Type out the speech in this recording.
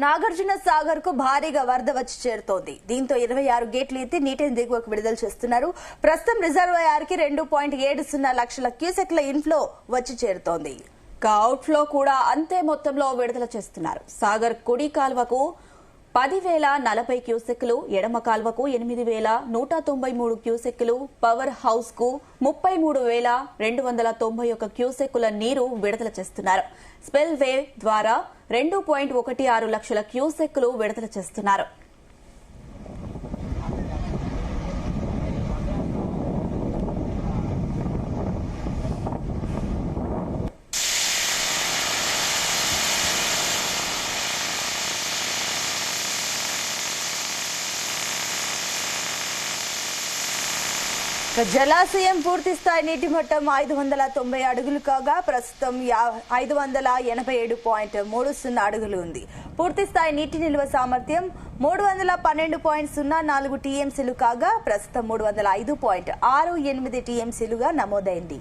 నాగార్జున సాగర్ కు భారీగా వరద వచ్చి చేరుతోంది. దీంతో 26 గేట్లు ఎత్తి నీటిని దిగువకు విడుదల చేస్తున్నారు. ప్రస్తుతం రిజర్వాయర్ కి 2.70 లక్షల క్యూసెక్ల ఇన్ఫ్లో వచ్చి చేరుతోంది. అవుట్ఫ్లో కూడా అంతే మొత్తంలో విడుదల చేస్తున్నారు. సాగర్ కుడి కాల్వకు 10,040 క్యూసెక్కులు, ఎడమ కాల్వకు 8,193 క్యూసెక్కులు, పవర్ హౌస్ కు 33,291 క్యూసెక్కుల నీరు విడుదల చేస్తున్నారు. స్పెల్ వే ద్వారా 2.16 లక్షల క్యూసెక్కులు విడుదల చేస్తున్నారు. జలాశయం పూర్తి స్థాయి నీటి మట్టం 590 అడుగులు కాగా ప్రస్తుతం 587.30 అడుగులు ఉంది. పూర్తి స్థాయి నీటి నిల్వ సామర్థ్యం 312.04 టీఎంసీలు కాగా ప్రస్తుతం 305.68 టీఎంసీలుగా నమోదైంది.